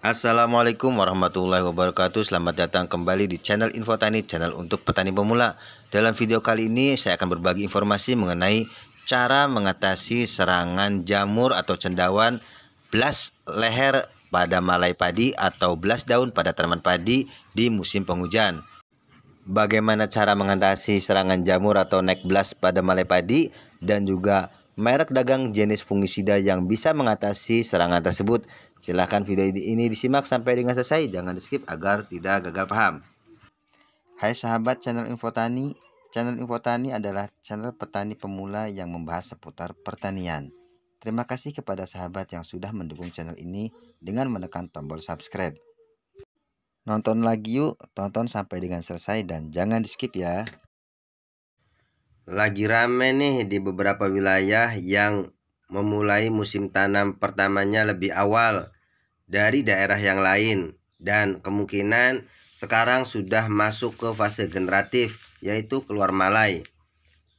Assalamualaikum warahmatullahi wabarakatuh. Selamat datang kembali di channel Info Tani, channel untuk petani pemula. Dalam video kali ini saya akan berbagi informasi mengenai cara mengatasi serangan jamur atau cendawan blas leher pada malai padi atau blas daun pada tanaman padi di musim penghujan. Bagaimana cara mengatasi serangan jamur atau neck blast pada malai padi dan juga merek dagang jenis fungisida yang bisa mengatasi serangan tersebut. Silahkan video ini disimak sampai dengan selesai, jangan di skip agar tidak gagal paham. Hai sahabat channel Info Tani. Channel Info Tani adalah channel petani pemula yang membahas seputar pertanian. Terima kasih kepada sahabat yang sudah mendukung channel ini dengan menekan tombol subscribe. Nonton lagi yuk, tonton sampai dengan selesai dan jangan di skip ya. Lagi rame nih di beberapa wilayah yang memulai musim tanam pertamanya lebih awal dari daerah yang lain, dan kemungkinan sekarang sudah masuk ke fase generatif, yaitu keluar malai.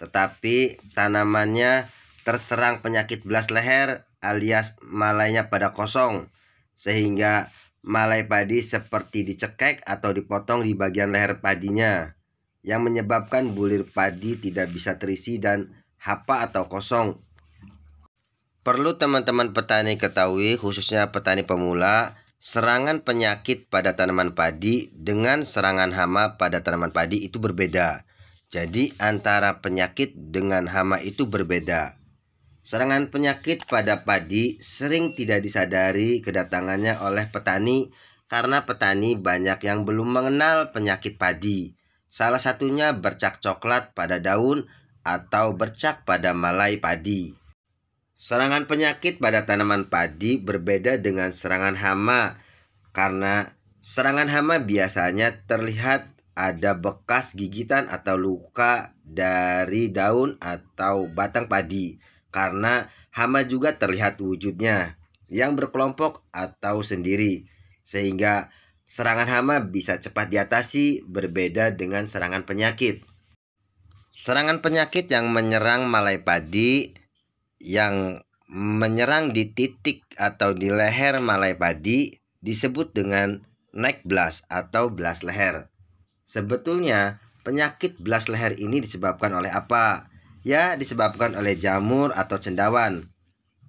Tetapi tanamannya terserang penyakit blas leher alias malainya pada kosong, sehingga malai padi seperti dicekek atau dipotong di bagian leher padinya, yang menyebabkan bulir padi tidak bisa terisi dan hapa atau kosong. Perlu teman-teman petani ketahui, khususnya petani pemula, serangan penyakit pada tanaman padi dengan serangan hama pada tanaman padi itu berbeda. Jadi antara penyakit dengan hama itu berbeda. Serangan penyakit pada padi sering tidak disadari kedatangannya oleh petani karena petani banyak yang belum mengenal penyakit padi. Salah satunya bercak coklat pada daun atau bercak pada malai padi. Serangan penyakit pada tanaman padi berbeda dengan serangan hama karena serangan hama biasanya terlihat ada bekas gigitan atau luka dari daun atau batang padi, karena hama juga terlihat wujudnya yang berkelompok atau sendiri, sehingga serangan hama bisa cepat diatasi, berbeda dengan serangan penyakit. Serangan penyakit yang menyerang malai padi yang menyerang di titik atau di leher malai padi disebut dengan neck blast atau blas leher. Sebetulnya penyakit blas leher ini disebabkan oleh apa? Ya, disebabkan oleh jamur atau cendawan.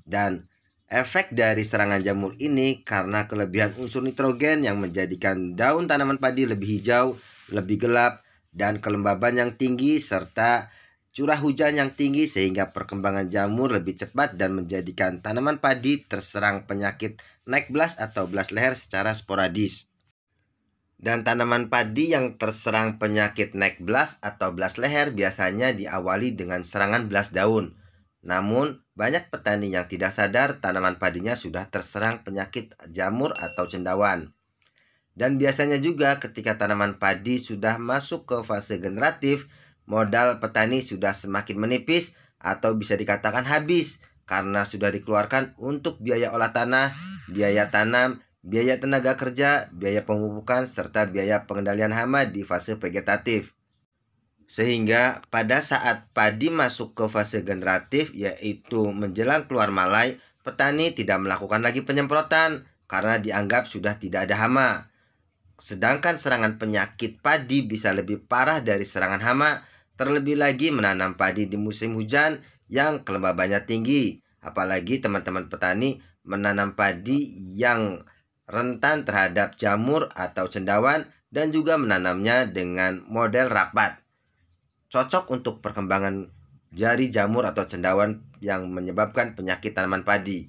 Dan efek dari serangan jamur ini karena kelebihan unsur nitrogen yang menjadikan daun tanaman padi lebih hijau, lebih gelap, dan kelembaban yang tinggi serta curah hujan yang tinggi, sehingga perkembangan jamur lebih cepat dan menjadikan tanaman padi terserang penyakit neck blast atau blas leher secara sporadis. Dan tanaman padi yang terserang penyakit neck blast atau blas leher biasanya diawali dengan serangan blas daun. Namun, banyak petani yang tidak sadar tanaman padinya sudah terserang penyakit jamur atau cendawan. Dan biasanya juga ketika tanaman padi sudah masuk ke fase generatif, modal petani sudah semakin menipis atau bisa dikatakan habis karena sudah dikeluarkan untuk biaya olah tanah, biaya tanam, biaya tenaga kerja, biaya pemupukan, serta biaya pengendalian hama di fase vegetatif. Sehingga pada saat padi masuk ke fase generatif, yaitu menjelang keluar malai, petani tidak melakukan lagi penyemprotan karena dianggap sudah tidak ada hama. Sedangkan serangan penyakit padi bisa lebih parah dari serangan hama, terlebih lagi menanam padi di musim hujan yang kelembabannya tinggi. Apalagi teman-teman petani menanam padi yang rentan terhadap jamur atau cendawan dan juga menanamnya dengan model rapat. Cocok untuk perkembangan jari jamur atau cendawan yang menyebabkan penyakit tanaman padi.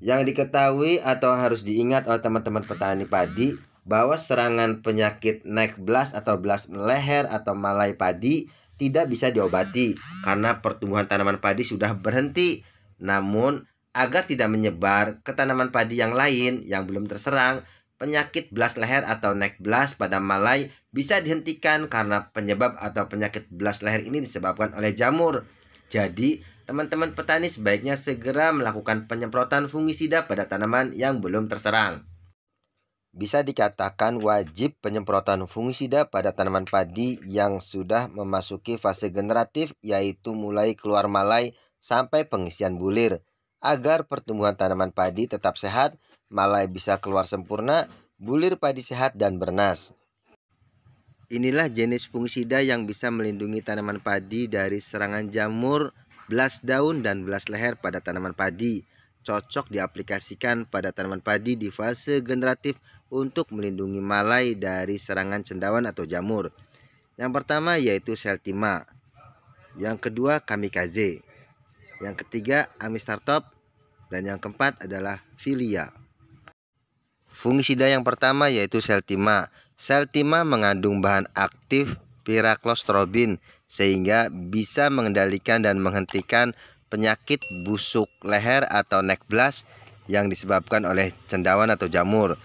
Yang diketahui atau harus diingat oleh teman-teman petani padi bahwa serangan penyakit neck blast atau blas leher atau malai padi tidak bisa diobati karena pertumbuhan tanaman padi sudah berhenti. Namun, agar tidak menyebar ke tanaman padi yang lain yang belum terserang, penyakit blas leher atau neck blast pada malai bisa dihentikan karena penyebab atau penyakit blas leher ini disebabkan oleh jamur. Jadi, teman-teman petani sebaiknya segera melakukan penyemprotan fungisida pada tanaman yang belum terserang. Bisa dikatakan wajib penyemprotan fungisida pada tanaman padi yang sudah memasuki fase generatif, yaitu mulai keluar malai sampai pengisian bulir, agar pertumbuhan tanaman padi tetap sehat malai bisa keluar sempurna, bulir padi sehat dan bernas. Inilah jenis fungisida yang bisa melindungi tanaman padi dari serangan jamur, belas daun, dan belas leher pada tanaman padi. Cocok diaplikasikan pada tanaman padi di fase generatif untuk melindungi malai dari serangan cendawan atau jamur. Yang pertama yaitu Seltima, yang kedua Kamikaze, yang ketiga Amistartop, dan yang keempat adalah Filia. Fungisida yang pertama yaitu Seltima. Seltima mengandung bahan aktif piraclostrobin sehingga bisa mengendalikan dan menghentikan penyakit busuk leher atau neck blast yang disebabkan oleh cendawan atau jamur.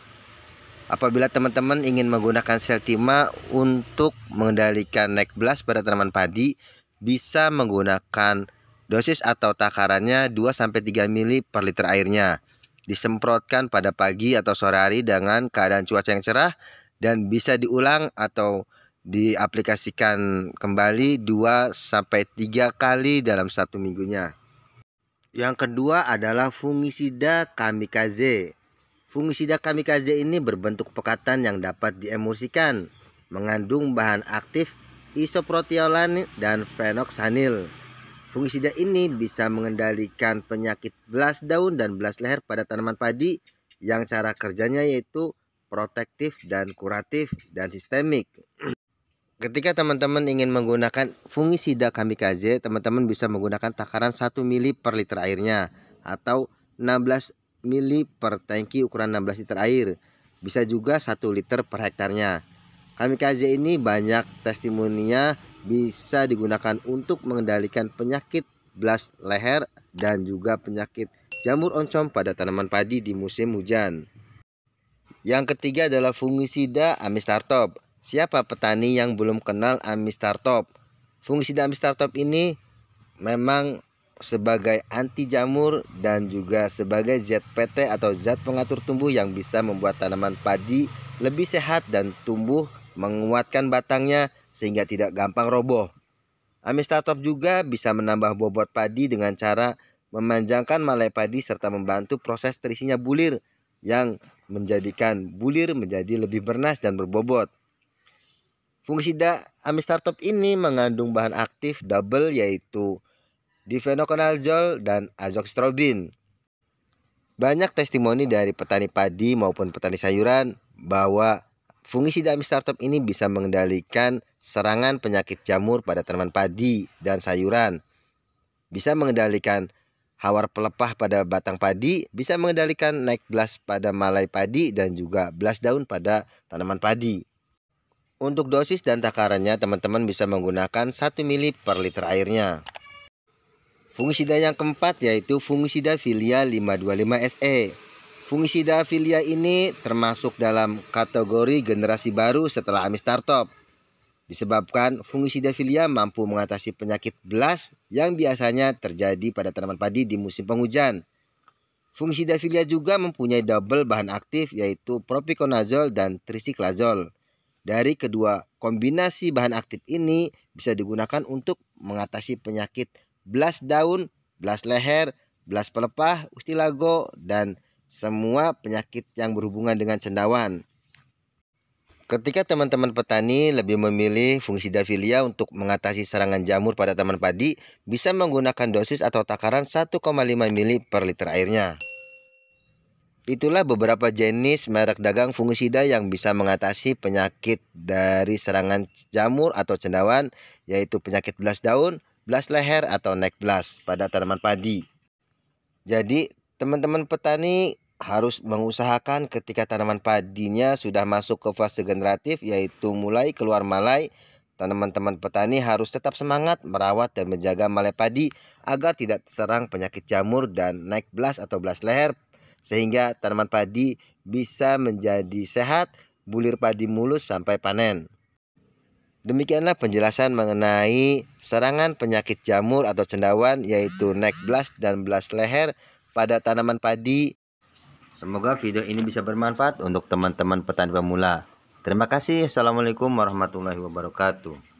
Apabila teman-teman ingin menggunakan Seltima untuk mengendalikan neck blast pada tanaman padi, bisa menggunakan dosis atau takarannya 2-3 ml per liter airnya. Disemprotkan pada pagi atau sore hari dengan keadaan cuaca yang cerah dan bisa diulang atau diaplikasikan kembali 2-3 kali dalam 1 minggunya. Yang kedua adalah fungisida Kamikaze. Fungisida Kamikaze ini berbentuk pekatan yang dapat diemulsikan, mengandung bahan aktif isoproteolan dan phenoxanil. Fungisida ini bisa mengendalikan penyakit belas daun dan belas leher pada tanaman padi yang cara kerjanya yaitu protektif dan kuratif dan sistemik. Ketika teman-teman ingin menggunakan fungisida Kamikaze, teman-teman bisa menggunakan takaran 1 ml per liter airnya atau 16 ml per tangki ukuran 16 liter air. Bisa juga 1 liter per hektarnya. Kamikaze ini banyak testimoninya bisa digunakan untuk mengendalikan penyakit belas leher dan juga penyakit jamur oncom pada tanaman padi di musim hujan. Yang ketiga adalah fungisida Amistartop. Siapa petani yang belum kenal Amistartop? Fungisida Amistartop ini memang sebagai anti jamur dan juga sebagai ZPT atau zat pengatur tumbuh yang bisa membuat tanaman padi lebih sehat dan tumbuh menguatkan batangnya sehingga tidak gampang roboh. Amistartop juga bisa menambah bobot padi dengan cara memanjangkan malai padi serta membantu proses terisinya bulir yang menjadikan bulir menjadi lebih bernas dan berbobot. Fungisida Amistartop ini mengandung bahan aktif double yaitu difenoconazole dan azoxystrobin. Banyak testimoni dari petani padi maupun petani sayuran bahwa fungisida Amistartop ini bisa mengendalikan serangan penyakit jamur pada tanaman padi dan sayuran. Bisa mengendalikan hawar pelepah pada batang padi, bisa mengendalikan neck blast pada malai padi dan juga belas daun pada tanaman padi. Untuk dosis dan takarannya teman-teman bisa menggunakan 1 ml per liter airnya. Fungisida yang keempat yaitu fungisida Filia 525 SE. Fungisida Filia ini termasuk dalam kategori generasi baru setelah Amistartop. Disebabkan fungisida Filia mampu mengatasi penyakit belas yang biasanya terjadi pada tanaman padi di musim penghujan. Fungisida Filia juga mempunyai double bahan aktif yaitu propiconazole dan trisiklazole. Dari kedua kombinasi bahan aktif ini bisa digunakan untuk mengatasi penyakit belas daun, belas leher, belas pelepah, ustilago, dan semua penyakit yang berhubungan dengan cendawan. Ketika teman-teman petani lebih memilih fungisida Filia untuk mengatasi serangan jamur pada tanaman padi, bisa menggunakan dosis atau takaran 1,5 ml per liter airnya. Itulah beberapa jenis merek dagang fungisida yang bisa mengatasi penyakit dari serangan jamur atau cendawan, yaitu penyakit belas daun, belas leher atau neck blast pada tanaman padi. Jadi teman-teman petani harus mengusahakan ketika tanaman padinya sudah masuk ke fase generatif yaitu mulai keluar malai, teman-teman petani harus tetap semangat merawat dan menjaga malai padi agar tidak terserang penyakit jamur dan neck blast atau belas leher sehingga tanaman padi bisa menjadi sehat, bulir padi mulus sampai panen. Demikianlah penjelasan mengenai serangan penyakit jamur atau cendawan yaitu neck blast dan belas leher pada tanaman padi. Semoga video ini bisa bermanfaat untuk teman-teman petani pemula. Terima kasih. Assalamualaikum warahmatullahi wabarakatuh.